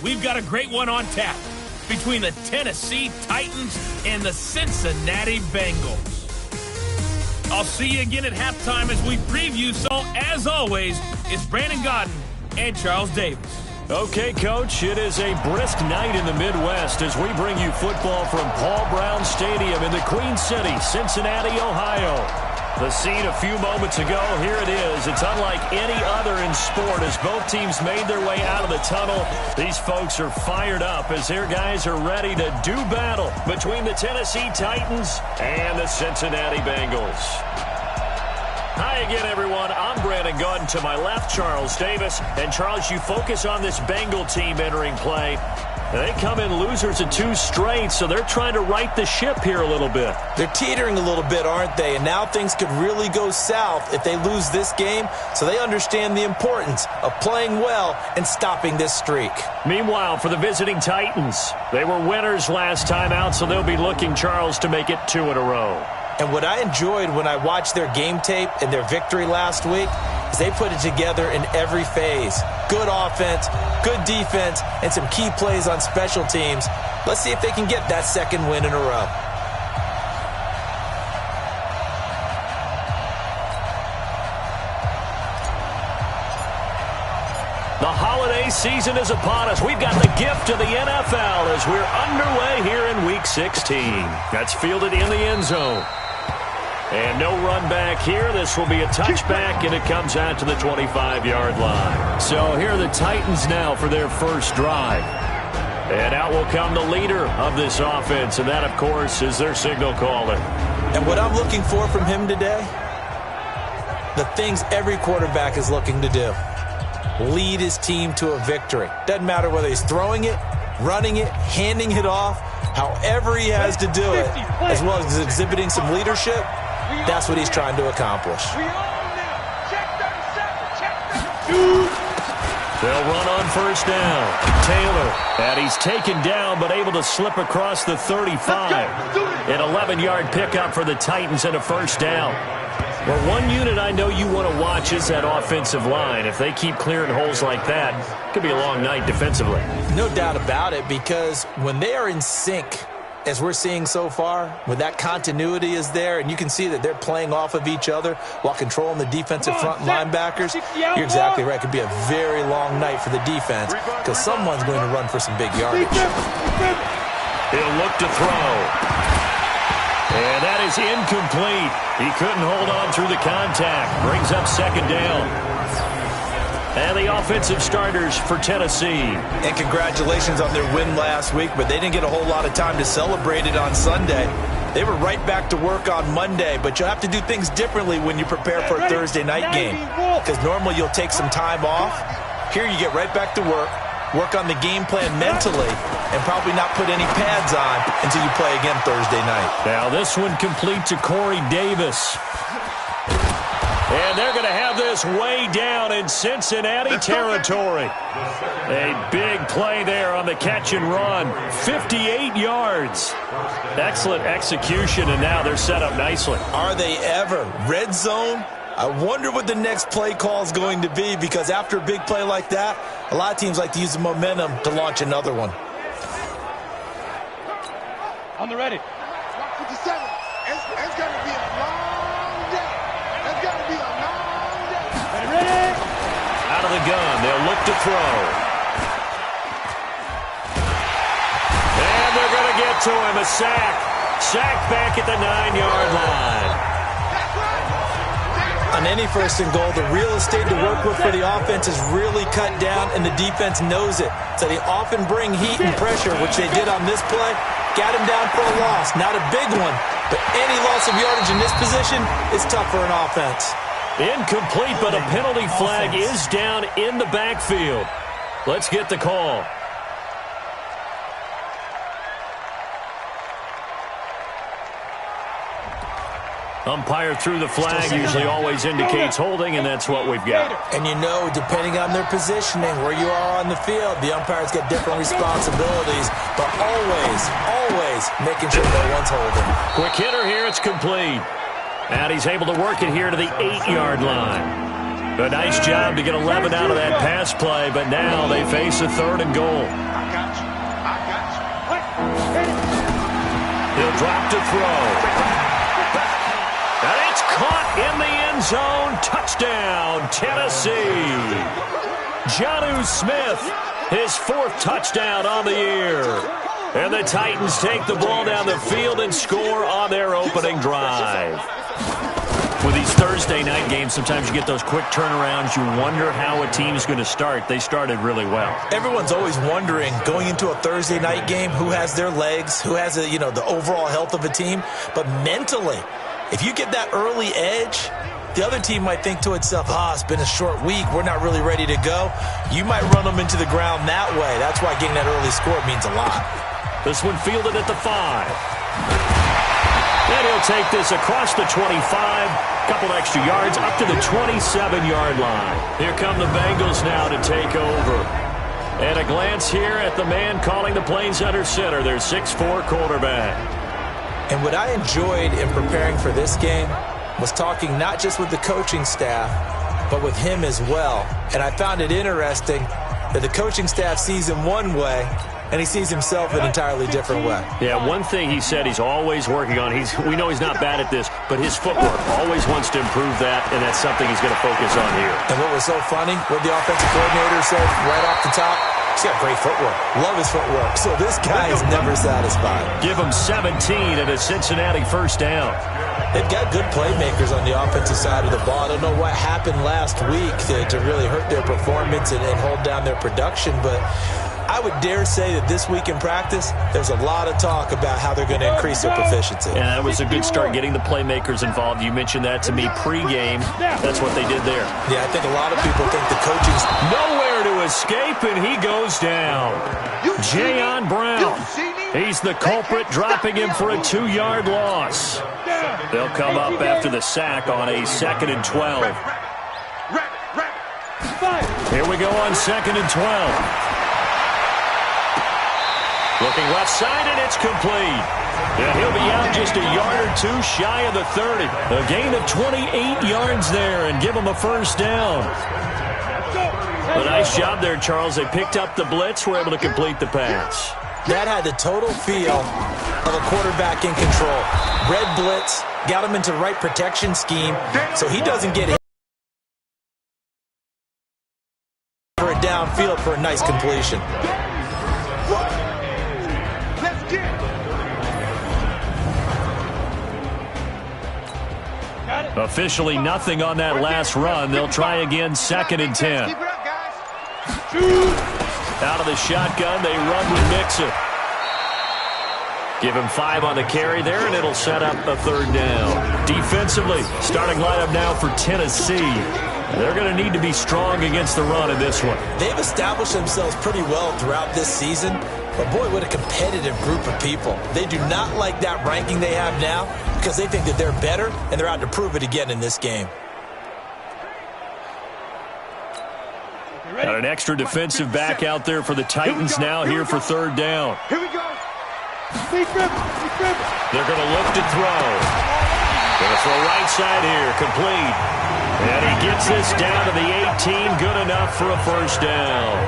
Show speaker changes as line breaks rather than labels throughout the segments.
we've got a great one on tap between the Tennessee Titans and the Cincinnati Bengals. I'll see you again at halftime as we preview. So, as always, it's Brandon Godden and Charles Davis.
Okay, Coach, it is a brisk night in the Midwest as we bring you football from Paul Brown Stadium in the Queen City, Cincinnati, Ohio. The scene a few moments ago, here it is. It's unlike any other in sport as both teams made their way out of the tunnel. These folks are fired up as their guys are ready to do battle between the Tennessee Titans and the Cincinnati Bengals. Hi again, everyone. I'm Brandon Godden. To my left, Charles Davis. And, Charles, you focus on this Bengal team entering play. They come in losers of 2 straight, so they're trying to right the ship here a little bit.
They're teetering a little bit, aren't they? And now things could really go south if they lose this game, so they understand the importance of playing well and stopping this streak.
Meanwhile, for the visiting Titans, they were winners last time out, so they'll be looking, Charles, to make it 2 in a row.
And what I enjoyed when I watched their game tape and their victory last week is they put it together in every phase. Good offense, good defense, and some key plays on special teams. Let's see if they can get that second win in a row.
The holiday season is upon us. We've got the gift of the NFL as we're underway here in Week 16. That's fielded in the end zone. And no run back here. This will be a touchback, and it comes out to the 25-yard line. So here are the Titans now for their first drive. And out will come the leader of this offense, and that, of course, is their signal caller.
And what I'm looking for from him today, the things every quarterback is looking to do. Lead his team to a victory. Doesn't matter whether he's throwing it, running it, handing it off, however he has to do it, as well as exhibiting some leadership. That's what he's trying to accomplish.
They'll run on first down. Taylor, and he's taken down but able to slip across the 35. An 11-yard pickup for the Titans and a first down. Well, one unit I know you want to watch is that offensive line. If they keep clearing holes like that, it could be a long night defensively.
No doubt about it, because when they are in sync, as we're seeing so far, when that continuity is there, and you can see that they're playing off of each other while controlling the defensive front linebackers, you're exactly right. It could be a very long night for the defense because someone's going to run for some big yardage.
He'll look to throw. And that is incomplete. He couldn't hold on through the contact. Brings up second down. And the offensive starters for Tennessee.
And congratulations on their win last week, but they didn't get a whole lot of time to celebrate it on Sunday. They were right back to work on Monday, but you'll have to do things differently when you prepare for a Thursday night game. Because normally you'll take some time off. Here you get right back to work on the game plan mentally, and probably not put any pads on until you play again Thursday night.
Now this one complete to Corey Davis. And they're going to have this way down in Cincinnati territory. A big play there on the catch and run. 58 yards. Excellent execution, and now they're set up nicely.
Are they ever? Red zone? I wonder what the next play call is going to be, because after a big play like that, a lot of teams like to use the momentum to launch another one.
On the ready. 57. It's going to be a long day. It's going to be a long day. Ready?
Out of the gun. They'll look to throw. And they're going to get to him. A sack. Sack back at the 9-yard line.
On any first and goal, the real estate to work with for the offense is really cut down, and the defense knows it. So they often bring heat and pressure, which they did on this play. Got him down for a loss. Not a big one, but any loss of yardage in this position is tough for an offense.
Incomplete, but a penalty flag is down in the backfield. Let's get the call. Umpire threw the flag, usually always indicates holding, and that's what we've got.
And you know, depending on their positioning, where you are on the field, the umpires get different responsibilities, but always making sure no one's holding.
Quick hitter here, it's complete. And he's able to work it here to the 8-yard line. A nice job to get 11 out of that pass play, but now they face a 3rd and goal.
I got you. I got you.
He'll drop to throw. And it's caught in the end zone. Touchdown, Tennessee. Jonnu Smith, his 4th touchdown on the year. And the Titans take the ball down the field and score on their opening drive. With these Thursday night games, sometimes you get those quick turnarounds. You wonder how a team's going to start. They started really well.
Everyone's always wondering, going into a Thursday night game, who has their legs, who has the overall health of a team. But mentally, if you get that early edge, the other team might think to itself, it's been a short week, we're not really ready to go. You might run them into the ground that way. That's why getting that early score means a lot.
This one fielded at the 5. And he'll take this across the 25, couple extra yards, up to the 27-yard line. Here come the Bengals now to take over. And a glance here at the man calling the plays under center, their 6'4" quarterback.
And what I enjoyed in preparing for this game was talking not just with the coaching staff, but with him as well. And I found it interesting that the coaching staff sees him one way, and he sees himself an entirely different way.
Yeah, one thing he said he's always working on, we know he's not bad at this, but his footwork, always wants to improve that, and that's something he's going to focus on here.
And what was so funny, what the offensive coordinator said right off the top, he's got great footwork. Love his footwork. So this guy is never satisfied.
Give him 17 and a Cincinnati 1st down.
They've got good playmakers on the offensive side of the ball. I don't know what happened last week to really hurt their performance and hold down their production, but I would dare say that this week in practice, there's a lot of talk about how they're going to increase their proficiency.
And that was a good start, getting the playmakers involved. You mentioned that to me pregame. That's what they did there.
Yeah, I think a lot of people think the coaching's
nowhere to escape, and he goes down. Jayon Brown. He's the culprit, dropping him for a 2-yard loss. They'll come up after the sack on a 2nd and 12. Here we go on 2nd and 12. Looking left side, and it's complete. And he'll be out just a yard or 2 shy of the 30. A gain of 28 yards there and give him a 1st down. A nice job there, Charles. They picked up the blitz, were able to complete the pass.
That had the total feel of a quarterback in control. Red blitz, got him into the right protection scheme, so he doesn't get hit for a downfield for a nice completion.
Officially nothing on that last run. They'll try again 2nd and 10. Out of the shotgun, they run with Mixon. Give him 5 on the carry there, and it'll set up a 3rd down. Defensively, starting lineup now for Tennessee. They're going to need to be strong against the run in this one.
They've established themselves pretty well throughout this season. But boy, what a competitive group of people. They do not like that ranking they have now because they think that they're better, and they're out to prove it again in this game.
Got an extra defensive back out there for the Titans now here for 3rd down.
Here we go.
They're going to look to throw. Going to throw right side here, complete. And he gets this down to the 18, good enough for a 1st down.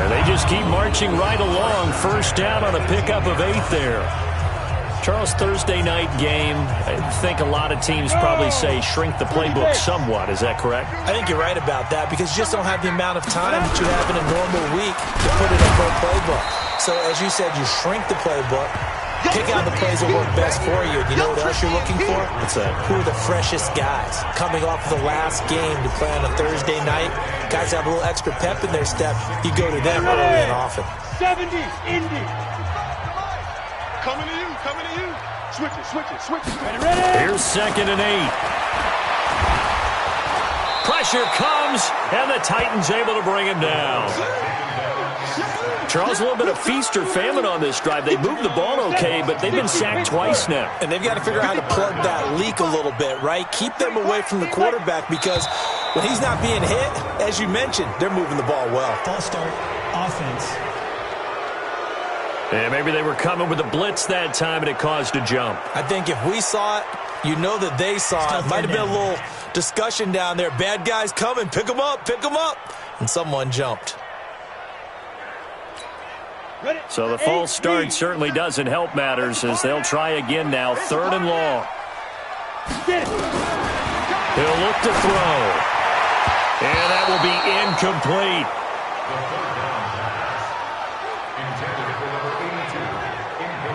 And they just keep marching right along. 1st down on a pickup of 8 there. Charles, Thursday night game, I think a lot of teams probably say shrink the playbook somewhat. Is that correct?
I think you're right about that because you just don't have the amount of time that you have in a normal week to put it into a playbook. So as you said, you shrink the playbook, pick out the plays that work best for you. You know what else you're looking for?
What's that?
Who are the freshest guys coming off the last game to play on a Thursday night? Guys have a little extra pep in their step. You go to them early and often.
70s, Indy. Coming to you, coming to you. Switch it. Ready.
Here's 2nd and 8. Pressure comes, and the Titans able to bring him down. Charles, a little bit of feast or famine on this drive. They moved the ball okay, but they've been sacked twice now.
And they've got to figure out how to plug that leak a little bit, right? Keep them away from the quarterback because when he's not being hit, as you mentioned, they're moving the ball well.
False start, offense.
Yeah, maybe they were coming with a blitz that time, and it caused a jump.
I think if we saw it, you know that they saw it. Might have been a discussion down there. Bad guys coming. Pick them up. Pick them up. And someone jumped.
So the false start certainly doesn't help matters as they'll try again now. 3rd and long. He'll look to throw. And that will be incomplete.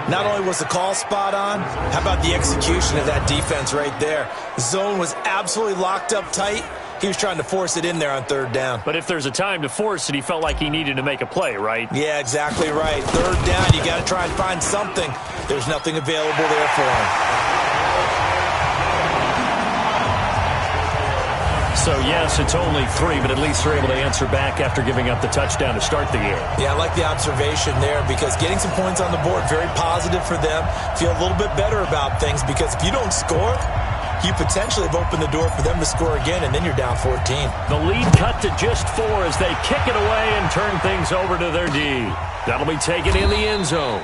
Not only was the call spot on, how about the execution of that defense right there? The zone was absolutely locked up tight. He was trying to force it in there on 3rd down.
But if there's a time to force it, he felt like he needed to make a play, right?
Yeah, exactly right. 3rd down, you got to try and find something. There's nothing available there for him.
So, yes, it's only 3, but at least they're able to answer back after giving up the touchdown to start the game.
Yeah, I like the observation there because getting some points on the board, very positive for them. Feel a little bit better about things because if you don't score, you potentially have opened the door for them to score again, and then you're down 14.
The lead cut to just 4 as they kick it away and turn things over to their D. That'll be taken in the end zone.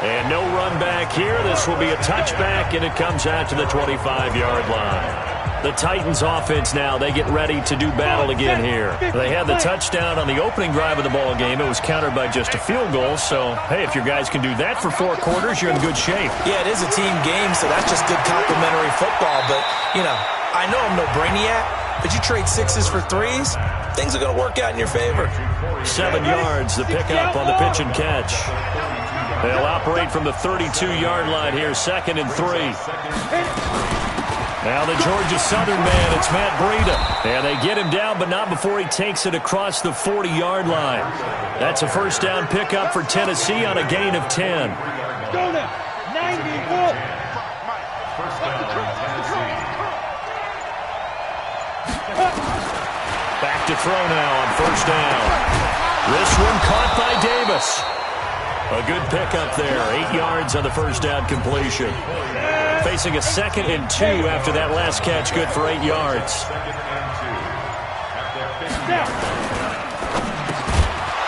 And no run back here. This will be a touchback, and it comes out to the 25-yard line. The Titans offense now, they get ready to do battle again here. They had the touchdown on the opening drive of the ball game. It was countered by just a field goal. So, hey, if your guys can do that for 4 quarters, you're in good shape.
Yeah, it is a team game, so that's just good complimentary football. But, you know, I know I'm no brainiac, but you trade 6s for 3s, things are going to work out in your favor.
7 yards, the pickup on the pitch and catch. They'll operate from the 32-yard line here, 2nd and 3. Now the Georgia Southern man, it's Matt Breida. And they get him down, but not before he takes it across the 40-yard line. That's a first down pickup for Tennessee on a gain of 10. Back to throw now on first down. This one caught by Davis. A good pickup there, 8 yards on the first down completion. Facing a 2nd and 2 after that last catch, good for 8 yards.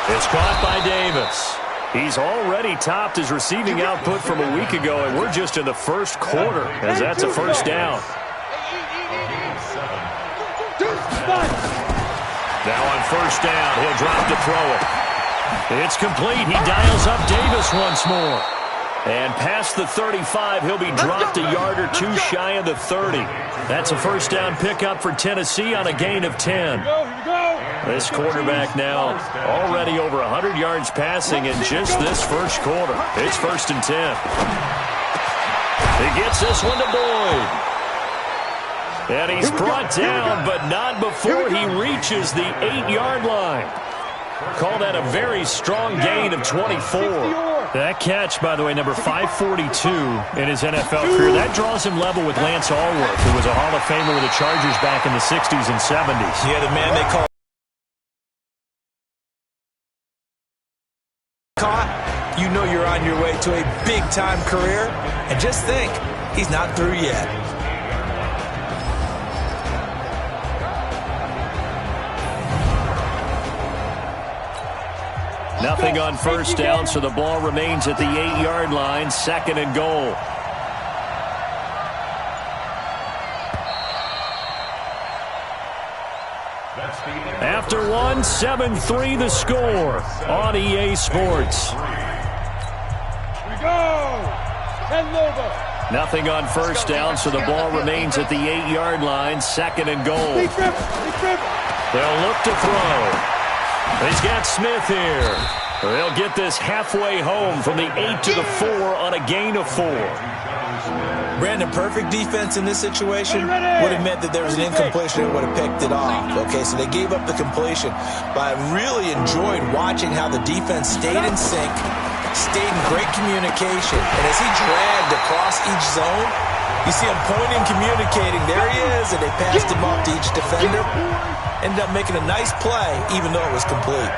It's caught by Davis. He's already topped his receiving output from a week ago, and we're just in the first quarter, as that's a first down. Now on first down, he'll drop to throw it. It's complete. He dials up Davis once more. And past the 35, he'll be dropped a yard or 2 shy of the 30. That's a first down pickup for Tennessee on a gain of 10. This quarterback now already over 100 yards passing in just this first quarter. It's 1st and 10. He gets this one to Boyd. And he's brought down, but not before he reaches the 8-yard line. Call that a very strong gain of 24. That catch, by the way, number 542 in his NFL career, that draws him level with Lance Allworth, who was a Hall of Famer with the Chargers back in the 60s and 70s.
Yeah, the man they call caught. You know you're on your way to a big-time career. And just think, he's not through yet.
Nothing on first down, so the ball remains at the 8-yard line, 2nd and goal. After one, 7-3 the score on EA Sports.
We go!
Nothing on first down, so the ball remains at the 8-yard line, 2nd and goal. They'll look to throw. He's got Smith here. They'll get this halfway home from the 8 to the 4 on a gain of 4.
Brandon, perfect defense in this situation would have meant that there was an incompletion and would have picked it off. Okay, so they gave up the completion. But I really enjoyed watching how the defense stayed in sync, stayed in great communication. And as he dragged across each zone, you see him pointing, communicating. There he is, and they passed him off to each defender. Ended up making a nice play, even though it was complete.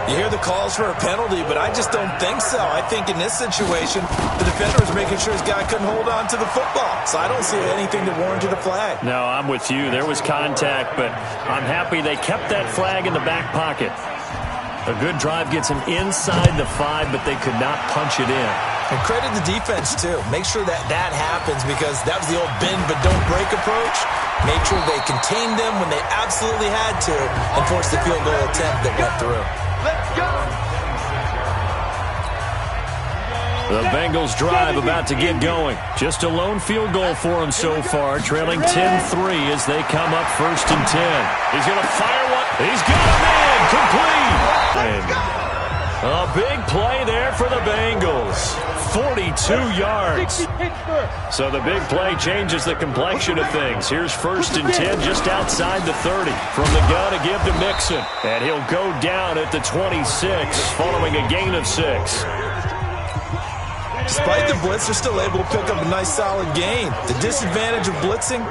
You hear the calls for a penalty, but I just don't think so. I think in this situation, the defender was making sure his guy couldn't hold on to the football. So I don't see anything that warranted a flag.
No, I'm with you. There was contact, but I'm happy they kept that flag in the back pocket. A good drive gets them inside the 5, but they could not punch it in.
And credit the defense, too. Make sure that happens because that was the old bend but don't break approach. Made sure they contained them when they absolutely had to and forced the field goal attempt that went through.
Let's go.
The Bengals drive about to get going. Just a lone field goal for them so far, trailing 10-3 as they come up 1st and 10. He's going to fire one. He's got him in. Complete. A big play there for the Bengals. 42 yards. So the big play changes the complexion of things. Here's 1st and 10 just outside the 30. From the gun to give to Mixon. And he'll go down at the 26 following a gain of 6.
Despite the blitz, they're still able to pick up a nice solid gain. The disadvantage of blitzing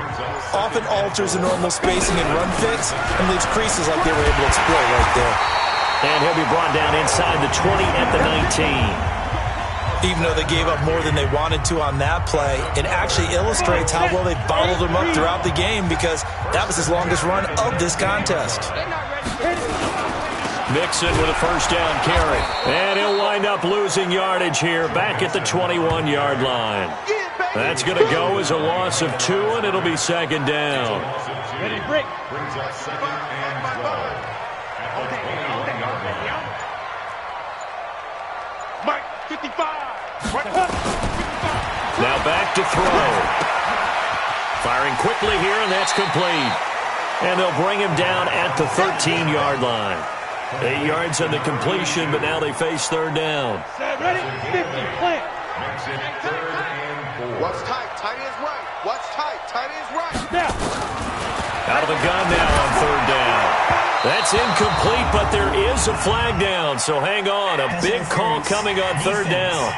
often alters the normal spacing and run fits and leaves creases like they were able to exploit right there.
And he'll be brought down inside the 20 at the 19.
Even though they gave up more than they wanted to on that play, it actually illustrates how well they bottled them up throughout the game because that was his longest run of this contest.
Mixon with a 1st down carry. And he'll wind up losing yardage here back at the 21-yard line. That's going to go as a loss of 2, and it'll be 2nd down.
Ready, break. Mike, 55.
Now back to throw. Firing quickly here, and that's complete. And they'll bring him down at the 13-yard line. 8 yards on the completion, but now they face 3rd down.
Ready, 50, plant.
What's tight? Tight is right. What's tight? Tight is right.
Now.
Out of the gun now on 3rd down. That's incomplete, but there is a flag down, so hang on. A big call coming on 3rd down.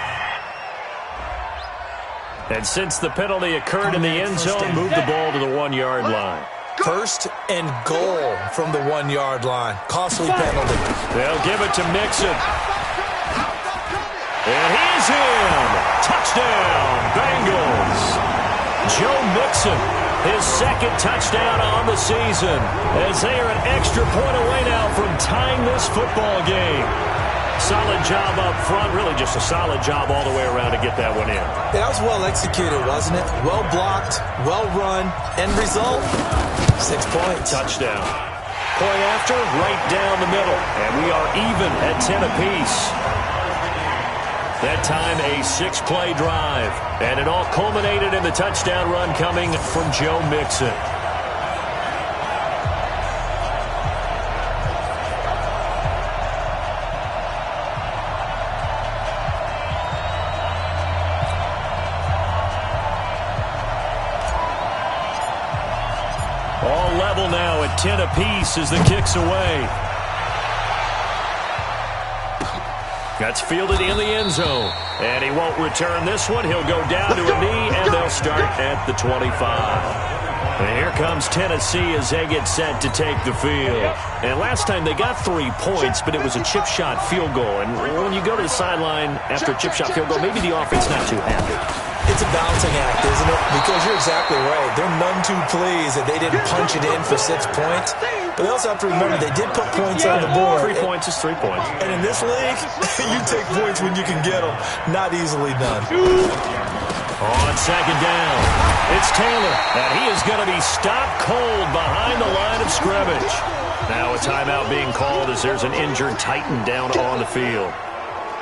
And since the penalty occurred in the end zone, move the ball to the 1-yard line.
1st and goal from the 1-yard line. Costly penalty.
They'll give it to Mixon. And he's in. Touchdown, Bengals. Joe Mixon, his 2nd touchdown on the season, as they are an extra point away now from tying this football game. Solid job up front, really just a solid job all the way around to get that one in.
That was well executed, wasn't it? Well blocked, well run, end result, 6 points.
Touchdown. Point after, right down the middle. And we are even at 10 apiece. That time a 6-play drive. And it all culminated in the touchdown run coming from Joe Mixon. All level now at 10 apiece as the kick's away. That's fielded in the end zone. And he won't return this one. He'll go down to a knee, and they'll start at the 25. And here comes Tennessee as they get set to take the field. And last time they got 3 points, but it was a chip shot field goal. And when you go to the sideline after a chip shot field goal, maybe the offense not too happy.
It's a balancing act, isn't it? Because you're exactly right. They're none too pleased that they didn't punch it in for 6 points. But they also have to remember they did put points on the board.
3 points is 3 points.
And in this league, you take points when you can get them. Not easily done.
On 2nd down, it's Taylor, and he is going to be stopped cold behind the line of scrimmage. Now a timeout being called as there's an injured Titan down on the field.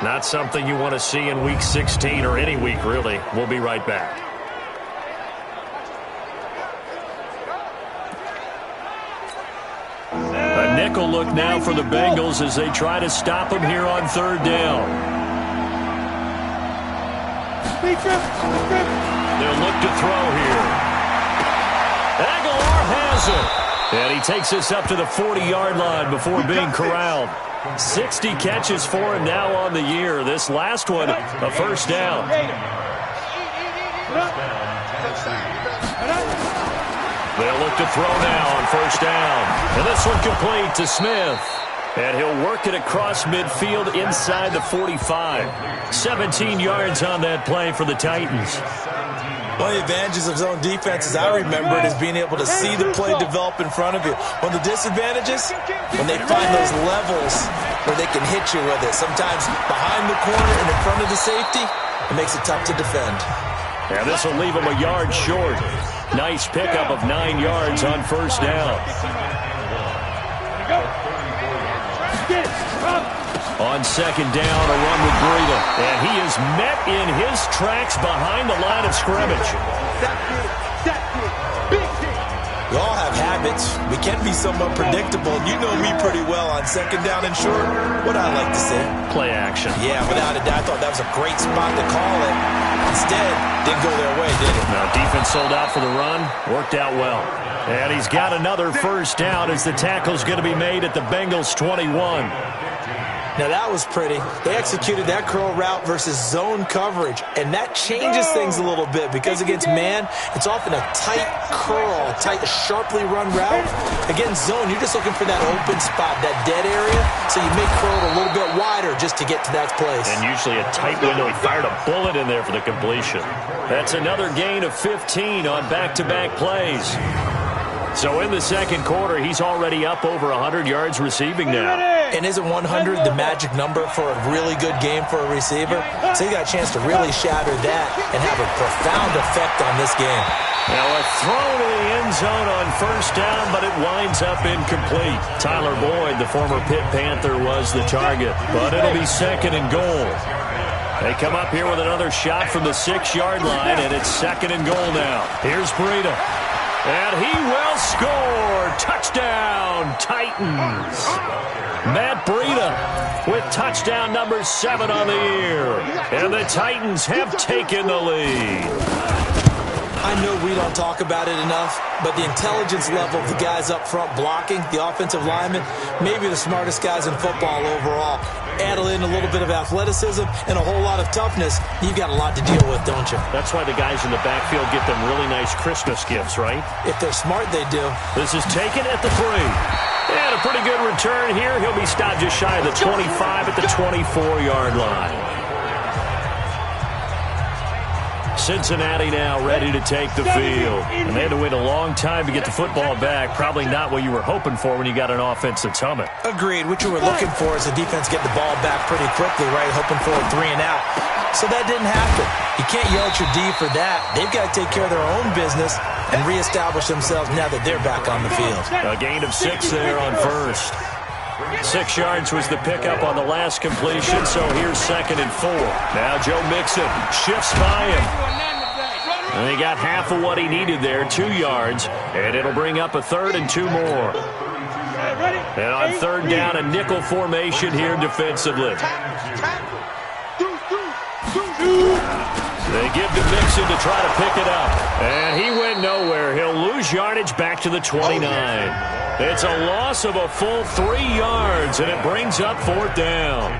Not something you want to see in Week 16 or any week, really. We'll be right back. A nickel look now for the Bengals as they try to stop him here on 3rd down. They'll look to throw here. Aguilar has it. And he takes us up to the 40-yard line before being corralled. 60 catches for him now on the year. This last one, a 1st down. They'll look to throw now on 1st down. And this one complete to Smith. And he'll work it across midfield inside the 45. 17 yards on that play for the Titans.
One of the advantages of zone defense, as I remember it, is being able to see the play develop in front of you. One of the disadvantages, when they find those levels where they can hit you with it. Sometimes behind the corner and in front of the safety, It makes it tough to defend.
And this will leave him a yard short. Nice pickup of 9 yards on first down. On second down, a run with Breida. And he is met in his tracks behind the line of scrimmage.
We all have habits. We can be somewhat predictable. You know me pretty well on second down and short. What I like to say?
Play action.
Yeah, without a doubt. I thought that was a great spot to call it. Instead, didn't go their way, did it?
Now, defense sold out for the run. Worked out well. And he's got another first down as the tackle's going to be made at the Bengals 21.
Now, that was pretty. They executed that curl route versus zone coverage, and that changes things a little bit because against man, it's often a tight curl, tight, sharply run route. Against zone, you're just looking for that open spot, that dead area, so you make curl it a little bit wider just to get to that place.
And usually a tight window. He fired a bullet in there for the completion. That's another gain of 15 on back-to-back plays. So in the second quarter, he's already up over 100 yards receiving now.
And isn't 100 the magic number for a really good game for a receiver? So he got a chance to really shatter that and have a profound effect on this game.
Now a throw to the end zone on first down, but it winds up incomplete. Tyler Boyd, the former Pitt Panther, was the target, but it'll be second and goal. They come up here with another shot from the 6-yard line, and it's second and goal now. Here's Breida. And he will score. Touchdown, Titans. Matt Breida with touchdown number 7 on the year. And the Titans have taken the lead.
I know we don't talk about it enough, but the intelligence level of the guys up front blocking, the offensive linemen, maybe the smartest guys in football overall. Add in a little bit of athleticism and a whole lot of toughness, you've got a lot to deal with, don't you?
That's why the guys in the backfield get them really nice Christmas gifts, right?
If they're smart, they do.
This is taken at the 3. And a pretty good return here. He'll be stopped just shy of the 25 at the 24-yard line. Cincinnati now ready to take the field. And they had to wait a long time to get the football back. Probably not what you were hoping for when you got an offense that's humming.
Agreed. What you were looking for is the defense get the ball back pretty quickly, right? Hoping for a 3 and out. So that didn't happen. You can't yell at your D for that. They've got to take care of their own business and reestablish themselves now that they're back on the field.
A gain of 6 there on first. 6 yards was the pickup on the last completion, so here's second and 4. Now Joe Mixon shifts by him. And he got half of what he needed there, 2 yards, and it'll bring up a 3rd and 2 more. And on third down, a nickel formation here defensively. They give to Mixon to try to pick it up. And he went nowhere. He'll lose yardage back to the 29. It's a loss of a full 3 yards, and it brings up 4th down.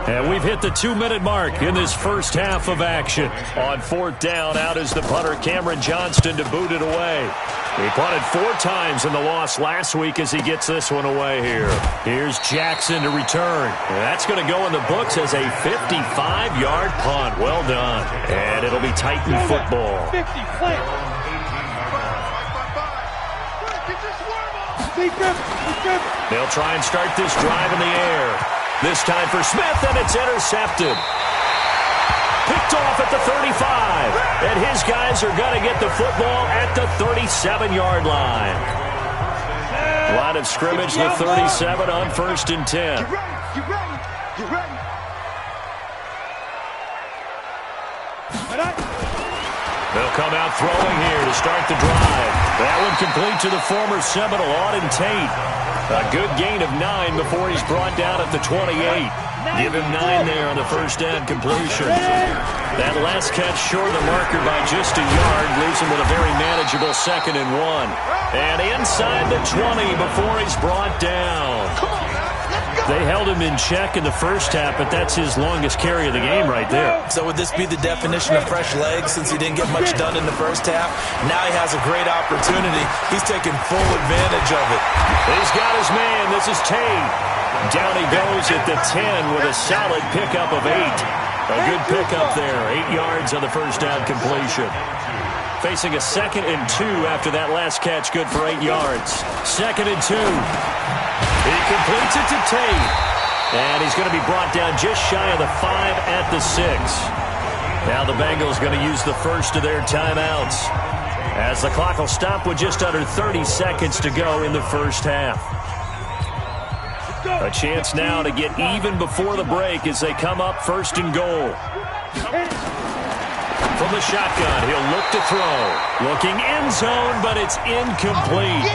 And we've hit the 2-minute mark in this first half of action. On 4th down, out is the punter, Cameron Johnston, to boot it away. He punted 4 times in the loss last week as he gets this one away here. Here's Jackson to return. And that's going to go in the books as a 55-yard punt. Well done. And it'll be Titan football. They'll try and start this drive in the air. This time for Smith, and it's intercepted. Picked off at the 35. And his guys are going to get the football at the 37-yard line. Line of scrimmage, the 37 on 1st and 10.
Get ready.
They'll come out throwing here to start the drive. That one complete to the former Seminole, Auden Tate. A good gain of 9 before he's brought down at the 28. Give him 9 there on the first down completion. That last catch short of the marker by just a yard leaves him with a very manageable 2nd and 1. And inside the 20 before he's brought down. They held him in check in the first half, but that's his longest carry of the game right there.
So would this be the definition of fresh legs since he didn't get much done in the first half? Now he has a great opportunity. He's taking full advantage of it.
He's got his man. This is Tate. Down he goes at the 10 with a solid pickup of 8. A good pickup there. 8 yards on the first down completion. Facing a 2nd and 2 after that last catch, good for 8 yards. 2nd and 2. He completes it to Tate. And he's going to be brought down just shy of the 5 at the 6. Now the Bengals going to use the first of their timeouts, as the clock will stop with just under 30 seconds to go in the first half. A chance now to get even before the break as they come up first and goal. From the shotgun, he'll look to throw. Looking end zone, but it's incomplete.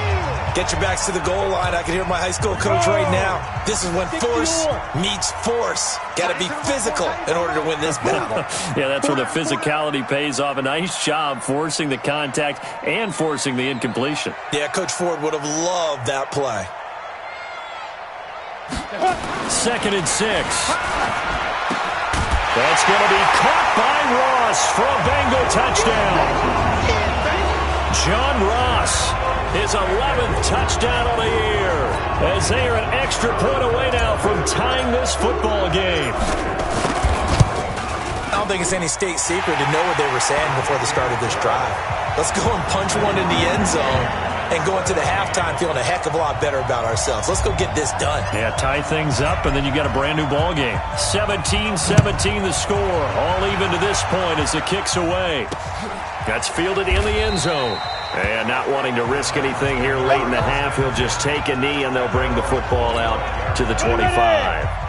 Get your backs to the goal line. I can hear my high school coach right now. This is when force meets force. Got to be physical in order to win this battle.
Yeah, that's where the physicality pays off. A nice job forcing the contact and forcing the incompletion.
Yeah, Coach Ford would have loved that play.
2nd and 6. That's going to be caught by Ross for a Bengal touchdown. John Ross, his 11th touchdown on the year, as they are an extra point away now from tying this football game.
I don't think it's any state secret to know what they were saying before the start of this drive. Let's go and punch one in the end zone and go into the halftime feeling a heck of a lot better about ourselves. Let's go get this done.
Yeah, tie things up, and then you got a brand new ball game. 17-17 the score, all even to this point as the kick's away. That's fielded in the end zone. And not wanting to risk anything here late in the half, he'll just take a knee, and they'll bring the football out to the 25.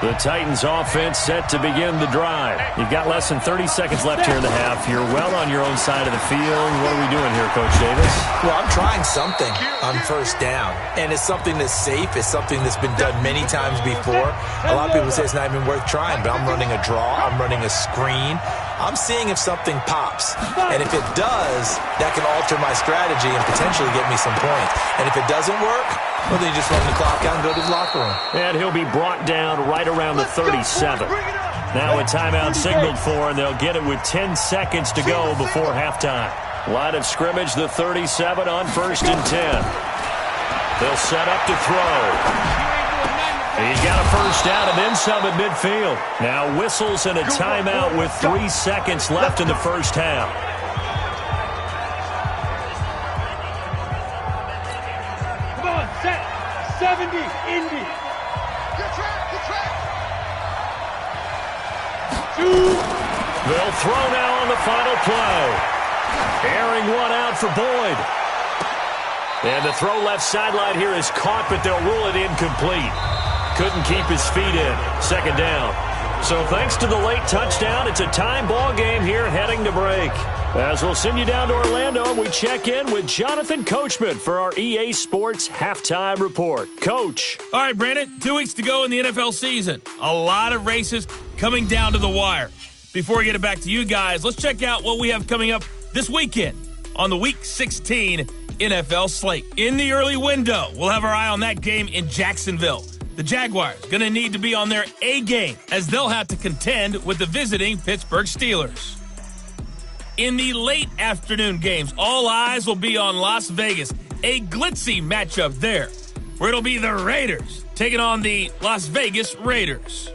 The Titans offense set to begin the drive. You've got less than 30 seconds left here in the half. You're well on your own side of the field. What are we doing here, Coach Davis?
Well, I'm trying something on first down, and it's something that's safe. It's something that's been done many times before. A lot of people say it's not even worth trying, but I'm running a draw. I'm running a screen. I'm seeing if something pops, and if it does, that can alter my strategy and potentially get me some points. And if it doesn't work, well, then you just run the clock out and go to the locker room.
And he'll be brought down right around the 37. Now a timeout signaled for, and they'll get it with 10 seconds to go before halftime. Line of scrimmage, the 37 on 1st and 10. They'll set up to throw. He's got a first down and then some at midfield. Now whistles and a timeout with 3 seconds left in the first half.
Come on, set. 70, Indy. Good track.
They'll throw now on the final play. Airing one out for Boyd. And the throw left sideline here is caught, but they'll rule it incomplete. Couldn't keep his feet in. 2nd down. So thanks to the late touchdown, it's a time ball game here heading to break. As we'll send you down to Orlando, we check in with Jonathan Coachman for our EA Sports Halftime Report. Coach.
All right, Brandon, 2 weeks to go in the NFL season. A lot of races coming down to the wire. Before we get it back to you guys, let's check out what we have coming up this weekend on the Week 16 NFL slate. In the early window, we'll have our eye on that game in Jacksonville. The Jaguars going to need to be on their A game as they'll have to contend with the visiting Pittsburgh Steelers. In the late afternoon games, all eyes will be on Las Vegas, a glitzy matchup there, where it'll be the Raiders taking on the Las Vegas Raiders.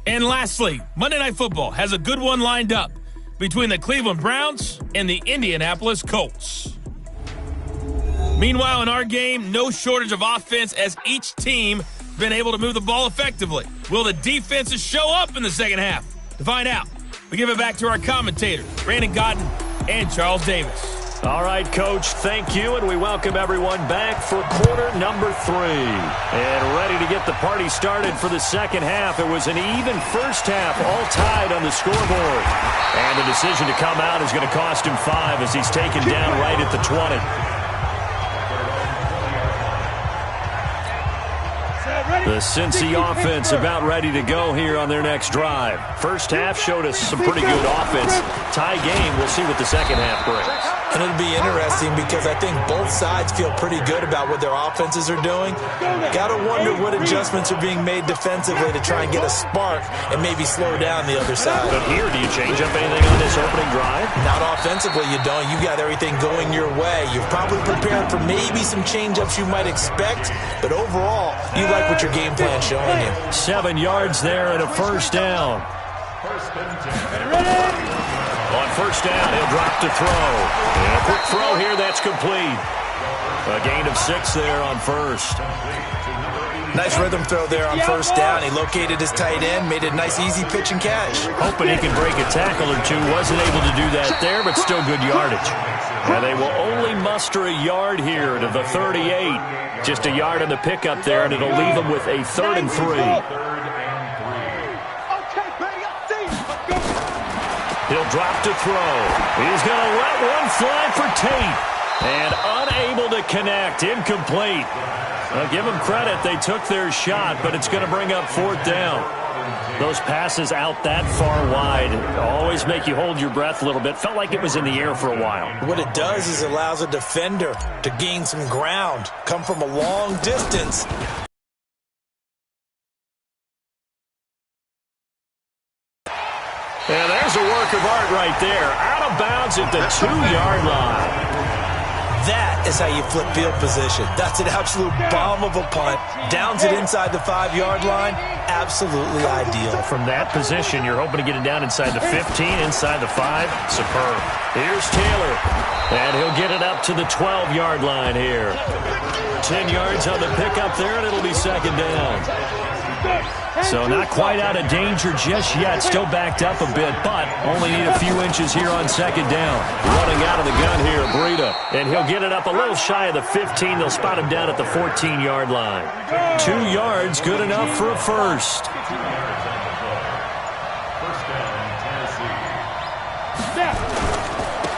And lastly, Monday Night Football has a good one lined up between the Cleveland Browns and the Indianapolis Colts. Meanwhile, in our game, no shortage of offense as each team been able to move the ball effectively. Will the defenses show up in the second half? To find out, we give it back to our commentators, Brandon Godden and Charles Davis.
All right, Coach, thank you, and we welcome everyone back for quarter number 3. And ready to get the party started for the second half. It was an even first half, all tied on the scoreboard. And the decision to come out is going to cost him 5 as he's taken down right at the 20. The Cincy offense about ready to go here on their next drive. First half showed us some pretty good offense. Tie game, we'll see what the second half brings.
And it'll be interesting because I think both sides feel pretty good about what their offenses are doing. Got to wonder what adjustments are being made defensively to try and get a spark and maybe slow down the other side.
But here, do you change up anything on this opening drive?
Not offensively, you don't. You got everything going your way. You've probably prepared for maybe some change-ups you might expect, but overall, you like what your game plan's showing you.
7 yards there and a first down. On first down, he'll drop to throw. And a quick throw here, that's complete. A gain of 6 there on first.
Nice rhythm throw there on first down. He located his tight end, made it a nice, easy pitch and catch.
Hoping he can break a tackle or two. Wasn't able to do that there, but still good yardage. And they will only muster a yard here to the 38. Just a yard on the pickup there, and it'll leave them with a 3rd and 3. He'll drop to throw. He's going to let one fly for Tate. And unable to connect. Incomplete. I'll give them credit. They took their shot, but it's going to bring up 4th down. Those passes out that far wide always make you hold your breath a little bit. Felt like it was in the air for a while.
What it does is it allows a defender to gain some ground, come from a long distance.
And there's a work of art right there. Out of bounds at the 2-yard line.
That is how you flip field position. That's an absolute bomb of a punt. Downs it inside the 5-yard line. Absolutely ideal.
From that position, you're hoping to get it down inside the 15, inside the 5. Superb. Here's Taylor. And he'll get it up to the 12-yard line here. 10 yards on the pickup there, and it'll be 2nd down. So not quite out of danger just yet. Still backed up a bit, but only need a few inches here on 2nd down. Running out of the gun here, Breida. And he'll get it up a little shy of the 15. They'll spot him down at the 14-yard line. 2 yards, good enough for a first.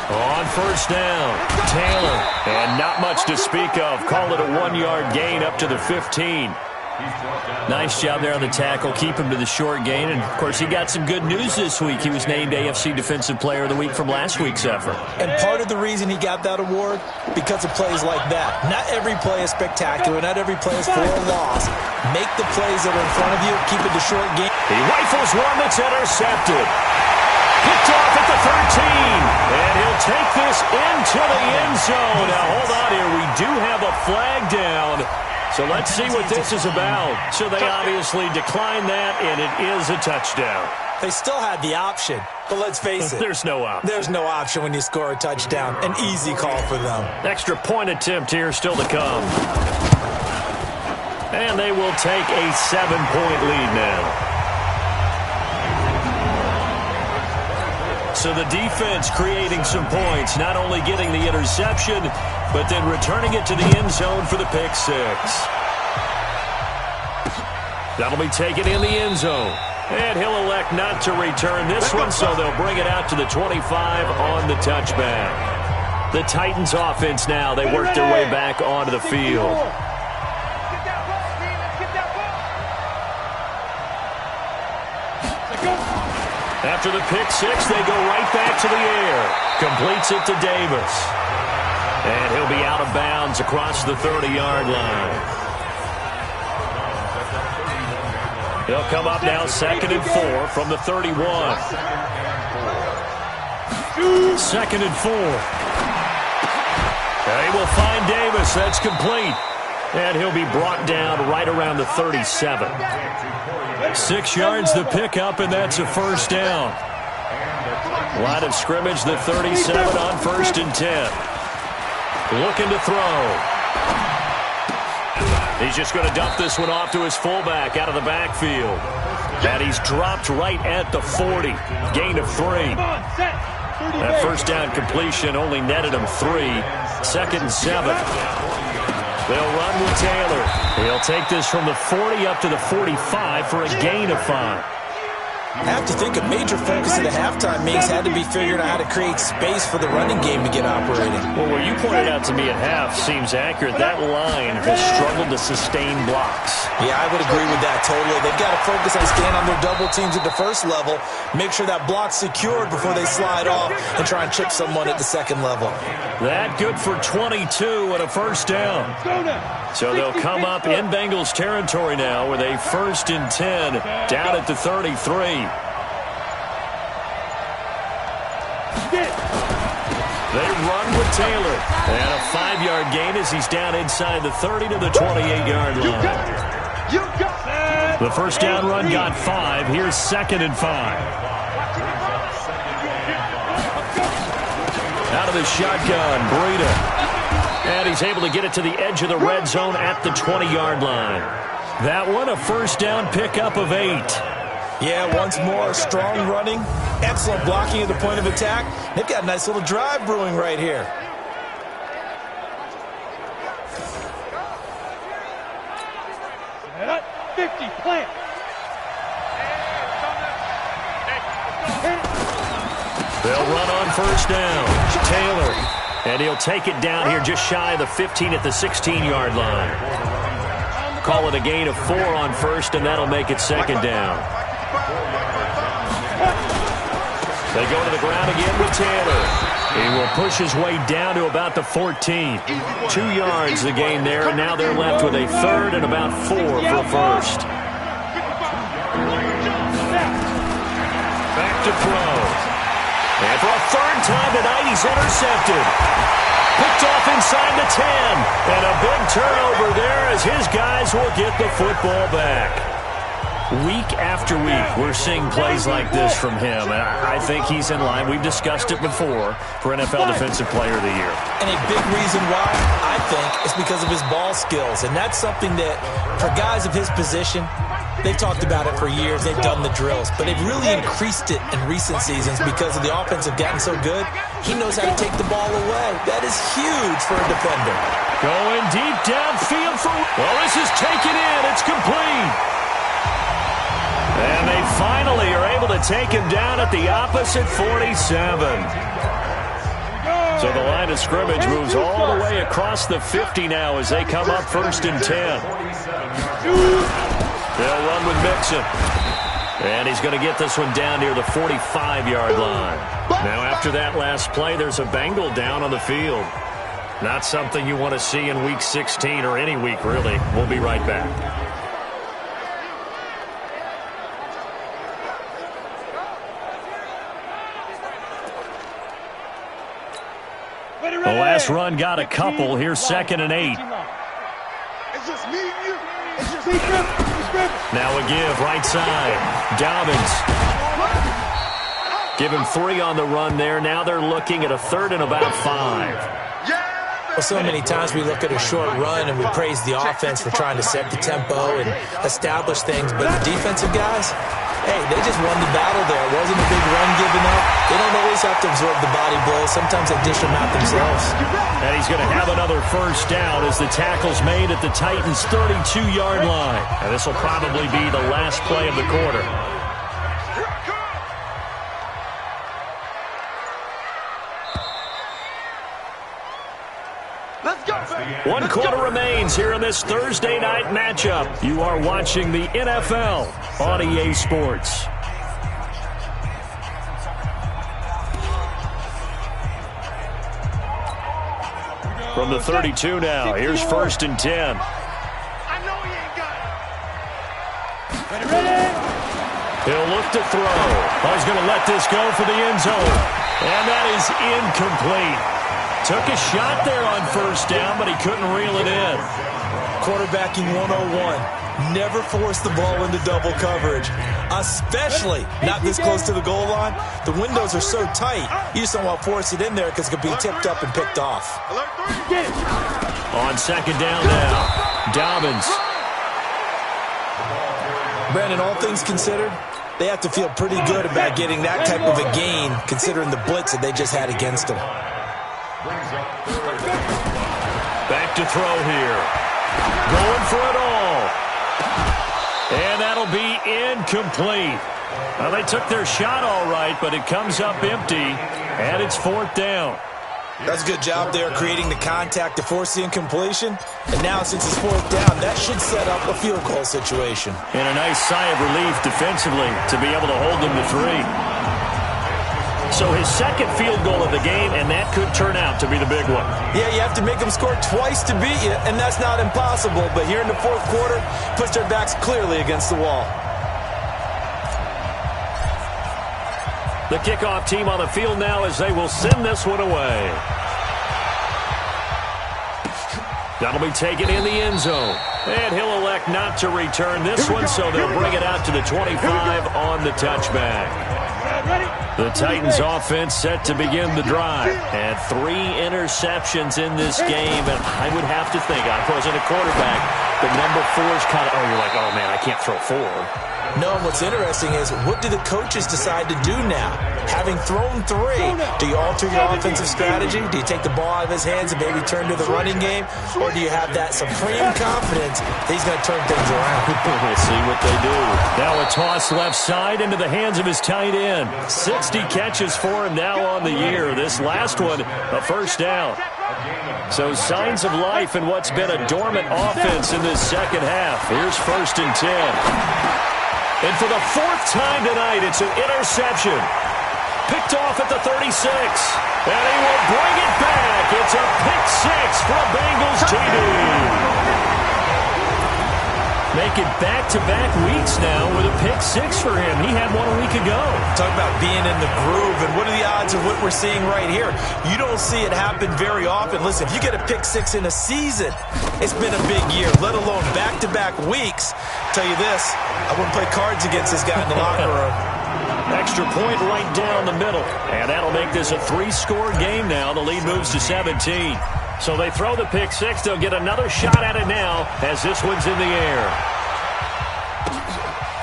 On first down, Taylor. And not much to speak of. Call it a 1-yard gain up to the 15. Nice job there on the tackle. Keep him to the short gain. And, of course, he got some good news this week. He was named AFC Defensive Player of the Week from last week's effort.
And part of the reason he got that award, because of plays like that. Not every play is spectacular. Not every play is for a loss. Make the plays that are in front of you. Keep it to short gain.
He rifles one that's intercepted. Picked off at the 13. And he'll take this into the end zone. Now, hold on here. We do have a flag down. So let's see what this is about. So they obviously declined that, and it is a touchdown.
They still had the option, but let's face it.
There's no option.
There's no option when you score a touchdown. An easy call for them.
Extra point attempt here still to come. And they will take a 7-point lead now. So the defense creating some points, not only getting the interception, but then returning it to the end zone for the pick 6. That'll be taken in the end zone. And he'll elect not to return this one, so they'll bring it out to the 25 on the touchback. The Titans offense now, they work their way back onto the field. After the pick 6, they go right back to the air. Completes it to Davis. And he'll be out of bounds across the 30-yard line. He'll come up now 2nd and 4 from the 31. 2nd and 4. They will find Davis. That's complete. And he'll be brought down right around the 37. 6 yards the pickup, and that's a first down. Line of scrimmage, the 37 on 1st and 10. Looking to throw. He's just going to dump this one off to his fullback out of the backfield. And he's dropped right at the 40. Gain of 3. That first down completion only netted him 3. 2nd and 7. They'll run with Taylor. He'll take this from the 40 up to the 45 for a gain of 5.
I have to think a major focus of the halftime meetings had to be figuring out how to create space for the running game to get operating.
Well, what you pointed out to me at half seems accurate. That line has struggled to sustain blocks.
Yeah, I would agree with that totally. They've got to focus on staying on their double teams at the first level, make sure that block's secured before they slide off and try and chip someone at the second level.
That good for 22 and a first down. So they'll come up in Bengals territory now with a 1st and 10 down at the 33. They run with Taylor. And a 5-yard gain as he's down inside the 30 to the 28-yard line. The first down run got 5. Here's 2nd and 5. Out of the shotgun, Breida. And he's able to get it to the edge of the red zone at the 20-yard line. That one, a first down pickup of 8.
Yeah, once more, strong running, excellent blocking at the point of attack. They've got a nice little drive brewing right here.
Set up, 50, plant.
They'll run on first down. Taylor. And he'll take it down here just shy of the 15 at the 16-yard line. Call it a gain of 4 on first, and that'll make it second down. They go to the ground again with Taylor. He will push his way down to about the 14. 2 yards the gain there, and now they're left with a third and about 4 for first. Back to throw. And for a third time tonight, he's intercepted. Picked off inside the 10. And a big turnover there as his guys will get the football back. Week after week, we're seeing plays like this from him. And I think he's in line. We've discussed it before for NFL Defensive Player of the Year.
And a big reason why, I think, is because of his ball skills. And that's something that, for guys of his position, they've talked about it for years. They've done the drills. But they've really increased it in recent seasons because of the offense have gotten so good. He knows how to take the ball away. That is huge for a defender.
Going deep downfield for... Well, this is taken in. It's complete. And they finally are able to take him down at the opposite 47. So the line of scrimmage moves all the way across the 50 now as they come up first and 10. They'll run with Mixon. And he's going to get this one down near the 45-yard line. Now after that last play, there's a Bengal down on the field. Not something you want to see in Week 16 or any week, really. We'll be right back. The last run got a couple. Here's 2nd and 8.
It's just me and you. It's just
now a give, right side. Dobbins. Give him 3 on the run there. Now they're looking at a third and about 5.
Well, so many times we look at a short run and we praise the offense for trying to set the tempo and establish things. But the defensive guys, hey, they just won the battle there. It wasn't a big run given up. They don't always have to absorb the body blows. Sometimes they dish them out themselves.
And he's going to have another first down as the tackle's made at the Titans' 32-yard line. And this will probably be the last play of the quarter. One quarter remains here in this Thursday night matchup. You are watching the NFL on EA Sports. From the 32 now, here's 1st and 10.
I know he ain't got it. Ready?
He'll look to throw. He's going to let this go for the end zone. And that is incomplete. Took a shot there on first down, but he couldn't reel it in.
Quarterbacking 101. Never force the ball into double coverage, especially not this close to the goal line. The windows are so tight, you just don't want to force it in there because it could be tipped up and picked off.
On 2nd down now, Dobbins.
Brandon, all things considered, they have to feel pretty good about getting that type of a gain considering the blitz that they just had against them.
Back to throw here. Going for it all. And that'll be incomplete. Well, they took their shot all right, but it comes up empty, and it's 4th down.
That's a good job there creating the contact to force the incompletion. And now since it's 4th down, that should set up a field goal situation.
And a nice sigh of relief defensively to be able to hold them to 3. So his second field goal of the game, and that could turn out to be the big one.
Yeah, you have to make them score twice to beat you, and that's not impossible. But here in the 4th quarter, puts their backs clearly against the wall.
The kickoff team on the field now as they will send this one away. That'll be taken in the end zone. And he'll elect not to return this one, so they'll bring it out to the 25 on the touchback. The Titans offense set to begin the drive. And 3 interceptions in this game. And I would have to think, I wasn't a quarterback, but number 4 is kind of, you're like, oh, man, I can't throw 4.
No, what's interesting is what do the coaches decide to do now? Having thrown 3, do you alter your offensive strategy? Do you take the ball out of his hands and maybe turn to the running game? Or do you have that supreme confidence that he's going to turn things around?
We'll see what they do. Now a toss left side into the hands of his tight end. 60 catches for him now on the year. This last one, a first down. So signs of life in what's been a dormant offense in this second half. Here's 1st and 10. And for the 4th time tonight, it's an interception. Picked off at the 36. And he will bring it back. It's a pick 6 for a Bengals TD. Making back-to-back weeks now with a pick 6 for him. He had one a week ago.
Talk about being in the groove, and what are the odds of what we're seeing right here? You don't see it happen very often. Listen, if you get a pick 6 in a season, it's been a big year, let alone back-to-back weeks. Tell you this, I wouldn't play cards against this guy in the locker room.
Extra point right down the middle. And that'll make this a 3-score game now. The lead moves to 17. So they throw the pick 6. They'll get another shot at it now as this one's in the air.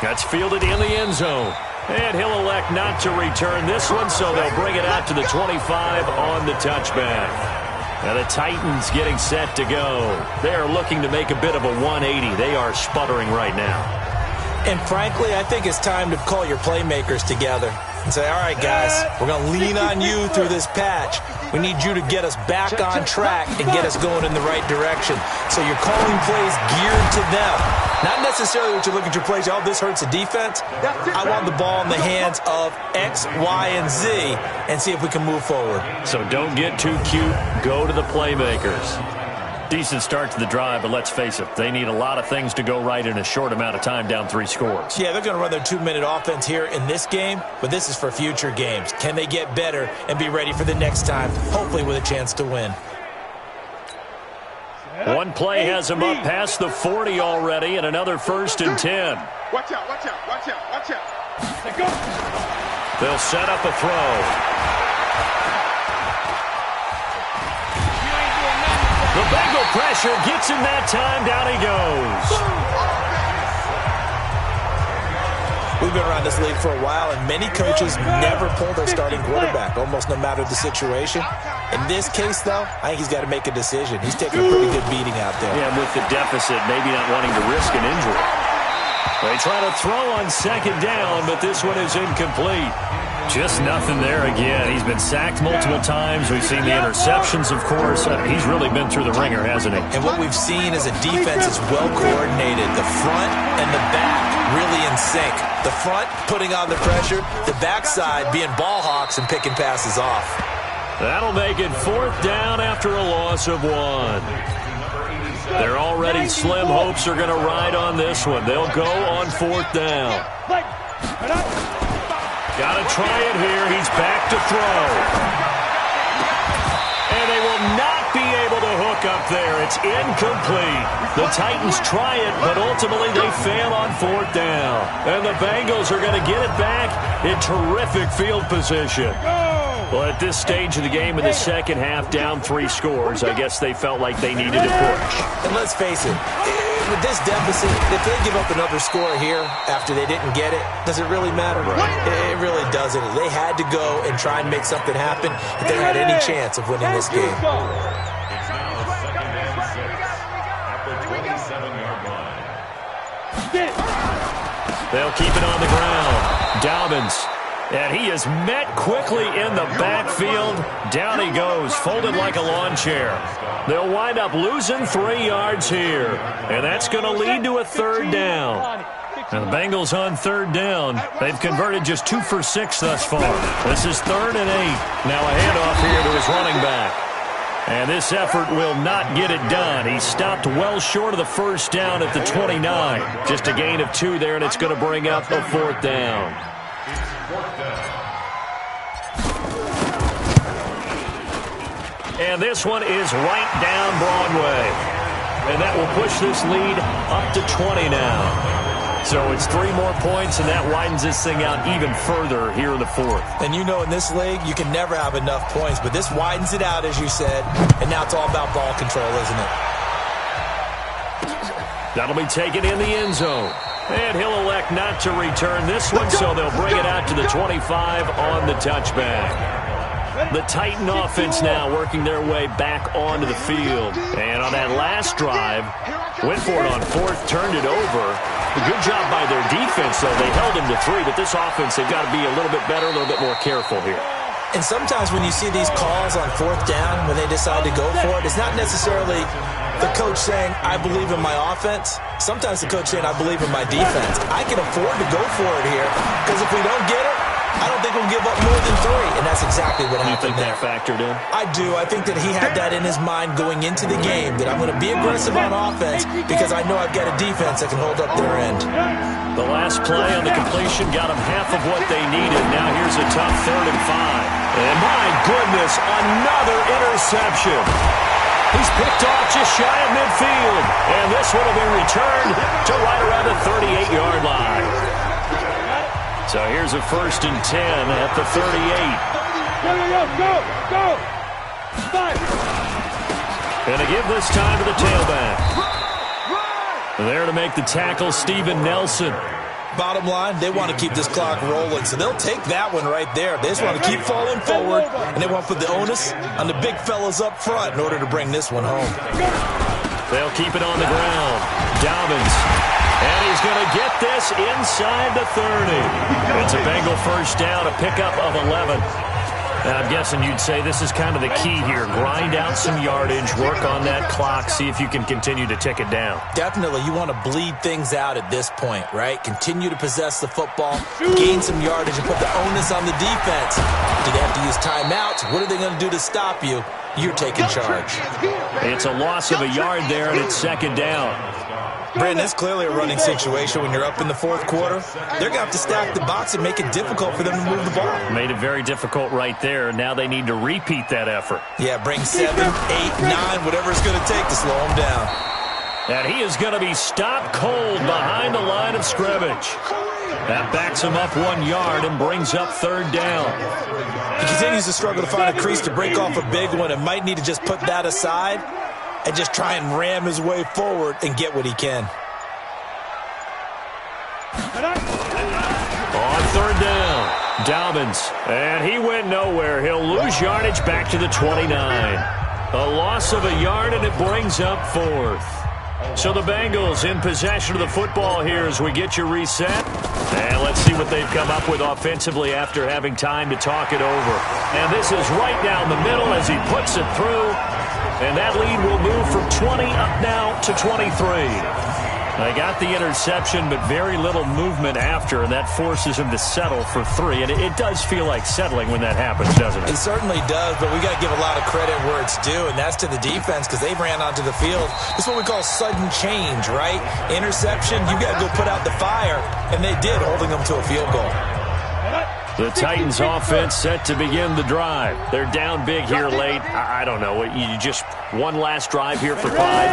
That's fielded in the end zone. And he'll elect not to return this one, so they'll bring it out to the 25 on the touchback. And the Titans getting set to go. They are looking to make a bit of a 180. They are sputtering right now.
And frankly, I think it's time to call your playmakers together and say, all right, guys, we're going to lean on you through this patch. We need you to get us back on track and get us going in the right direction. So you're calling plays geared to them. Not necessarily what you look at your plays, oh, this hurts the defense. I want the ball in the hands of X, Y, and Z and see if we can move forward.
So don't get too cute. Go to the playmakers. Decent start to the drive, but let's face it, they need a lot of things to go right in a short amount of time, down 3 scores.
Yeah, they're going to run their 2-minute offense here in this game, but this is for future games. Can they get better and be ready for the next time, hopefully with a chance to win?
One play has them up past the 40 already, and another 1st and 10.
Watch out, watch out, watch out, watch out.
They'll set up a throw. The Bengal pressure gets him that time. Down he goes.
We've been around this league for a while, and many coaches never pull their starting quarterback, almost no matter the situation. In this case, though, I think he's got to make a decision. He's taking a pretty good beating out there.
Yeah, with the deficit, maybe not wanting to risk an injury. They try to throw on 2nd down, but this one is incomplete. Just nothing there again. He's been sacked multiple times. We've seen the interceptions, of course. He's really been through the ringer, hasn't he?
And what we've seen is a defense that's well coordinated. The front and the back really in sync. The front putting on the pressure. The backside being ball hawks and picking passes off.
That'll make it 4th down after a loss of 1. Their already slim hopes are going to ride on this one. They'll go on 4th down. Got to try it here. He's back to throw. And they will not be able to hook up there. It's incomplete. The Titans try it, but ultimately they fail on 4th down. And the Bengals are going to get it back in terrific field position. Well, at this stage of the game in the second half, down 3 scores, I guess they felt like they needed to push.
And let's face it, with this deficit, if they give up another score here after they didn't get it, does it really matter? Right. It really doesn't. They had to go and try and make something happen if they had any chance of winning this game.
They'll keep it on the ground. Dobbins. And he is met quickly in the backfield. Down he goes, folded like a lawn chair. They'll wind up losing 3 yards here. And that's going to lead to a 3rd down. And the Bengals on 3rd down. They've converted just 2 for 6 thus far. This is 3rd and 8. Now a handoff here to his running back. And this effort will not get it done. He stopped well short of the 1st down at the 29. Just a gain of 2 there, and it's going to bring up a 4th down. And this one is right down Broadway. And that will push this lead up to 20 now. So it's 3 more points, and that widens this thing out even further here in the 4th.
And you know in this league, you can never have enough points, but this widens it out, as you said, and now it's all about ball control, isn't it?
That'll be taken in the end zone. And he'll elect not to return this one, so they'll bring it out to the 25 on the touchback. The Titan offense now working their way back onto the field. And on that last drive, went for it on fourth, turned it over. A good job by their defense, though. They held him to 3, but this offense, they've got to be a little bit better, a little bit more careful here.
And sometimes when you see these calls on fourth down, when they decide to go for it, it's not necessarily the coach saying, I believe in my offense. Sometimes the coach saying, I believe in my defense. I can afford to go for it here, because if we don't get it, I don't think we'll give up more than 3, and that's exactly what happened there.
You think that factored in?
I do. I think that he had that in his mind going into the game, that I'm going to be aggressive on offense because I know I've got a defense that can hold up their end.
The last play on the completion got them half of what they needed. Now here's a tough 3rd and 5. And my goodness, another interception. He's picked off just shy of midfield. And this one will be returned to right around the 38-yard line. So here's a 1st and 10 at the 38.
Go! Fight!
And to give this time to the tailback. There to make the tackle, Steven Nelson.
Bottom line, they want to keep this clock rolling, so they'll take that one right there. They just want to keep falling forward, and they want to put the onus on the big fellas up front in order to bring this one home.
They'll keep it on the ground. Dobbins. And he's going to get this inside the 30. It's a Bengal first down, a pickup of 11. And I'm guessing you'd say this is kind of the key here. Grind out some yardage, work on that clock, see if you can continue to tick it down.
Definitely. You want to bleed things out at this point, right? Continue to possess the football, gain some yardage, and put the onus on the defense. Do they have to use timeouts? What are they going to do to stop you? You're taking charge.
It's a loss of a yard there, and it's 2nd down.
Brandon, it's clearly a running situation when you're up in the 4th quarter. They're going to have to stack the box and make it difficult for them to move the ball.
Made it very difficult right there. Now they need to repeat that effort.
Yeah, bring 7, 8, 9, whatever it's going to take to slow them down.
And he is going to be stopped cold behind the line of scrimmage. That backs him up 1 yard and brings up 3rd down.
He continues to struggle to find a crease to break off a big one and might need to just put that aside and just try and ram his way forward and get what he can.
On 3rd down, Dobbins. And he went nowhere. He'll lose yardage back to the 29. A loss of a yard, and it brings up 4th. So the Bengals in possession of the football here as we get you reset. And let's see what they've come up with offensively after having time to talk it over. And this is right down the middle as he puts it through. And that lead will move from 20 up now to 23. They got the interception, but very little movement after, and that forces him to settle for 3. And it does feel like settling when that happens, doesn't it?
It certainly does, but we got to give a lot of credit where it's due, and that's to the defense because they ran onto the field. This is what we call sudden change, right? Interception, you got to go put out the fire, and they did, holding them to a field goal.
The Titans offense set to begin the drive. They're down big here late. I don't know. You just one last drive here for pride?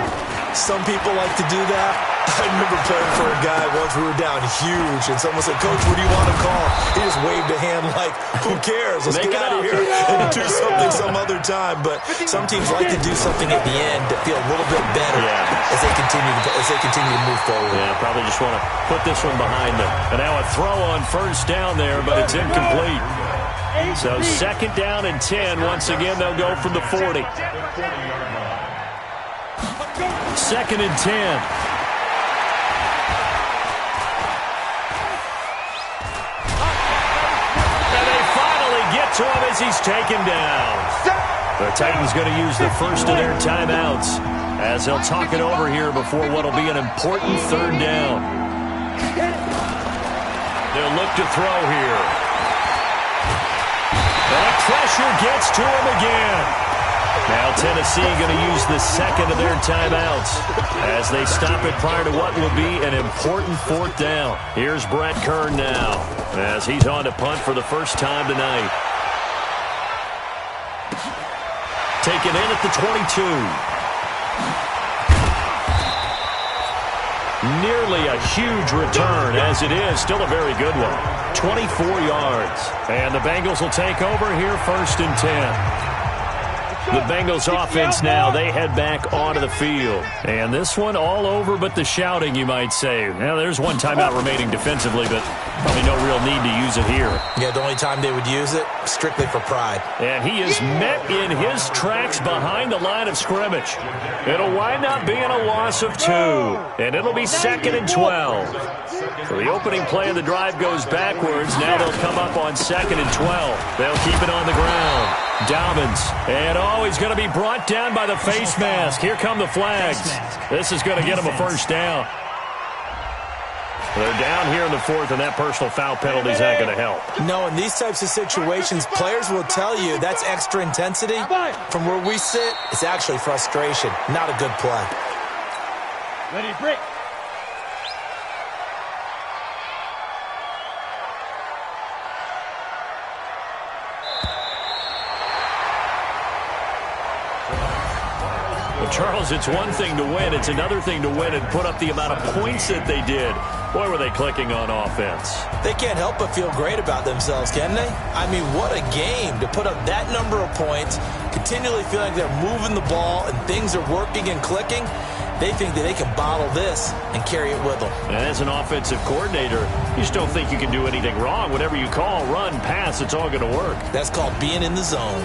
Some people like to do that. I remember playing for a guy once. We were down huge, and someone said, Coach, what do you want to call? He just waved a hand like, who cares? Let's get out of here and do something some other time. But some teams like to do something at the end to feel a little bit better as they continue to move forward.
Yeah, probably just want to put this one behind them. And now a throw on 1st down there, but it's incomplete. So 2nd down and 10. Once again, they'll go from the 40. 2nd and 10. To him as he's taken down. The Titans going to use the first of their timeouts as they'll talk it over here before what will be an important 3rd down. They'll look to throw here. That pressure gets to him again. Now Tennessee going to use the 2nd of their timeouts as they stop it prior to what will be an important 4th down. Here's Brett Kern now as he's on to punt for the first time tonight. Taken in at the 22. Nearly a huge return, as it is. Still a very good one. 24 yards. And the Bengals will take over here 1st and 10. The Bengals offense now, they head back onto the field. And this one all over but the shouting, you might say. Now, there's one timeout remaining defensively, but probably no real need to use it here.
Yeah, the only time they would use it, strictly for pride.
And he is met in his tracks behind the line of scrimmage. It'll wind up being a loss of 2. And it'll be 2nd and 12. So the opening play of the drive goes backwards. Now they'll come up on 2nd and 12. They'll keep it on the ground. Dobbins, and he's going to be brought down by the face mask. Here come the flags. This is going to get him a first down. They're down here in the 4th, and that personal foul penalty is not going to help.
No, in these types of situations, players will tell you that's extra intensity. From where we sit, it's actually frustration, not a good play.
Ready, break.
Charles, it's one thing to win. It's another thing to win and put up the amount of points that they did. Boy, were they clicking on offense.
They can't help but feel great about themselves, can they? I mean, what a game to put up that number of points, continually feel like they're moving the ball and things are working and clicking. They think that they can bottle this and carry it with them.
And as an offensive coordinator, you just don't think you can do anything wrong. Whatever you call, run, pass, it's all going to work.
That's called being in the zone.